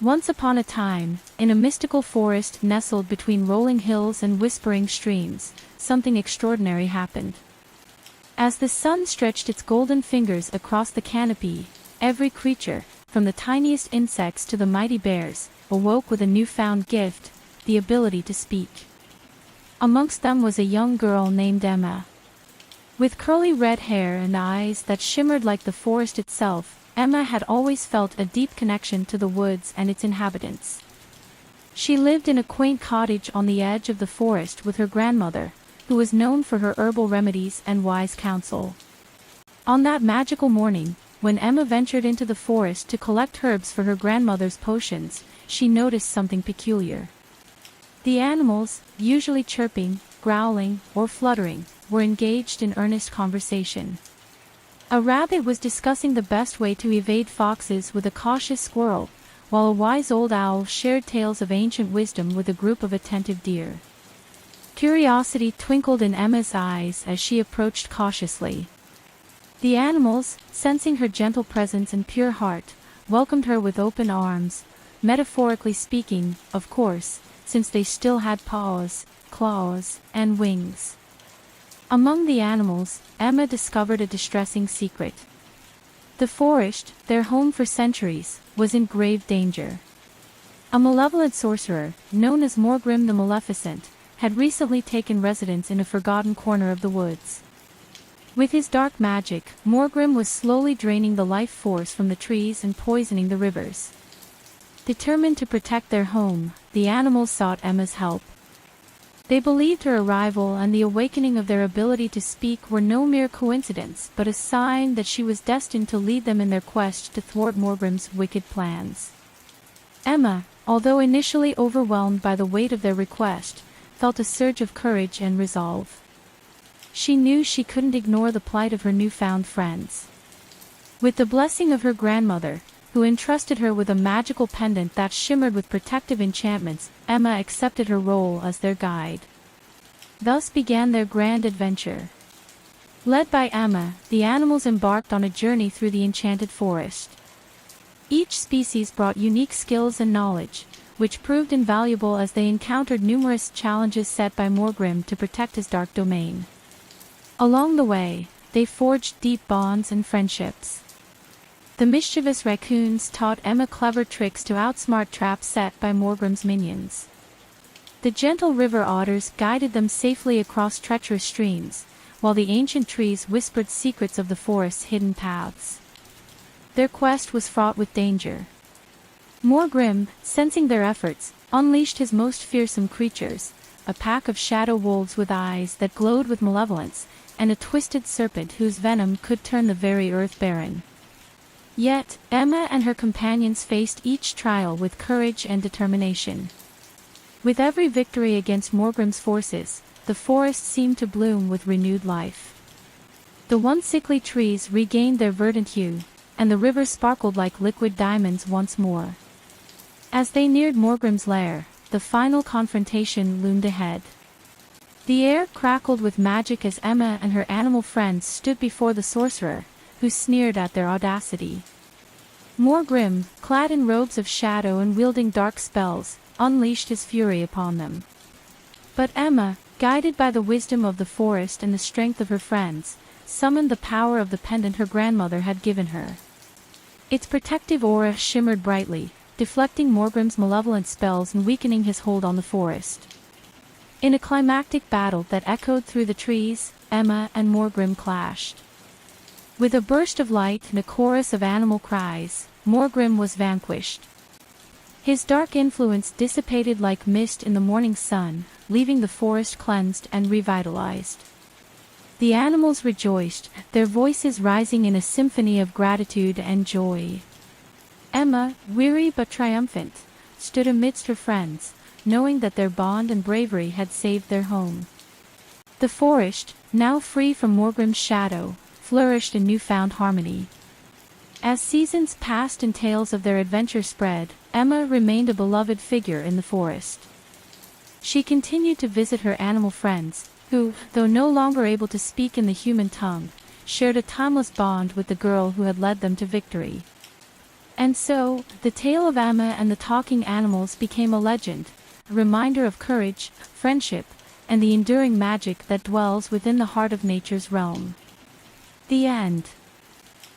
Once upon a time, in a mystical forest nestled between rolling hills and whispering streams, something extraordinary happened. As the sun stretched its golden fingers across the canopy, every creature, from the tiniest insects to the mighty bears, awoke with a newfound gift, the ability to speak. Amongst them was a young girl named Emma. With curly red hair and eyes that shimmered like the forest itself, Emma had always felt a deep connection to the woods and its inhabitants. She lived in a quaint cottage on the edge of the forest with her grandmother, who was known for her herbal remedies and wise counsel. On that magical morning, when Emma ventured into the forest to collect herbs for her grandmother's potions, she noticed something peculiar. The animals, usually chirping, growling, or fluttering, were engaged in earnest conversation. A rabbit was discussing the best way to evade foxes with a cautious squirrel, while a wise old owl shared tales of ancient wisdom with a group of attentive deer. Curiosity twinkled in Emma's eyes as she approached cautiously. The animals, sensing her gentle presence and pure heart, welcomed her with open arms, metaphorically speaking, of course, since they still had paws, claws, and wings. Among the animals, Emma discovered a distressing secret. The forest, their home for centuries, was in grave danger. A malevolent sorcerer, known as Morgrim the Maleficent, had recently taken residence in a forgotten corner of the woods. With his dark magic, Morgrim was slowly draining the life force from the trees and poisoning the rivers. Determined to protect their home, the animals sought Emma's help. They believed her arrival and the awakening of their ability to speak were no mere coincidence but a sign that she was destined to lead them in their quest to thwart Morgrim's wicked plans. Emma, although initially overwhelmed by the weight of their request, felt a surge of courage and resolve. She knew she couldn't ignore the plight of her newfound friends. With the blessing of her grandmother, who entrusted her with a magical pendant that shimmered with protective enchantments, Emma accepted her role as their guide. Thus began their grand adventure. Led by Emma, the animals embarked on a journey through the Enchanted Forest. Each species brought unique skills and knowledge, which proved invaluable as they encountered numerous challenges set by Morgrim to protect his dark domain. Along the way, they forged deep bonds and friendships. The mischievous raccoons taught Emma clever tricks to outsmart traps set by Morgrim's minions. The gentle river otters guided them safely across treacherous streams, while the ancient trees whispered secrets of the forest's hidden paths. Their quest was fraught with danger. Morgrim, sensing their efforts, unleashed his most fearsome creatures, a pack of shadow wolves with eyes that glowed with malevolence, and a twisted serpent whose venom could turn the very earth barren. Yet, Emma and her companions faced each trial with courage and determination. With every victory against Morgrim's forces, the forest seemed to bloom with renewed life. The once sickly trees regained their verdant hue, and the river sparkled like liquid diamonds once more. As they neared Morgrim's lair, the final confrontation loomed ahead. The air crackled with magic as Emma and her animal friends stood before the sorcerer, who sneered at their audacity. Morgrim, clad in robes of shadow and wielding dark spells, unleashed his fury upon them. But Emma, guided by the wisdom of the forest and the strength of her friends, summoned the power of the pendant her grandmother had given her. Its protective aura shimmered brightly, deflecting Morgrim's malevolent spells and weakening his hold on the forest. In a climactic battle that echoed through the trees, Emma and Morgrim clashed. With a burst of light and a chorus of animal cries, Morgrim was vanquished. His dark influence dissipated like mist in the morning sun, leaving the forest cleansed and revitalized. The animals rejoiced, their voices rising in a symphony of gratitude and joy. Emma, weary but triumphant, stood amidst her friends, knowing that their bond and bravery had saved their home. The forest, now free from Morgrim's shadow, flourished in newfound harmony. As seasons passed and tales of their adventure spread, Emma remained a beloved figure in the forest. She continued to visit her animal friends, who, though no longer able to speak in the human tongue, shared a timeless bond with the girl who had led them to victory. And so, the tale of Amma and the talking animals became a legend, a reminder of courage, friendship, and the enduring magic that dwells within the heart of nature's realm. The end.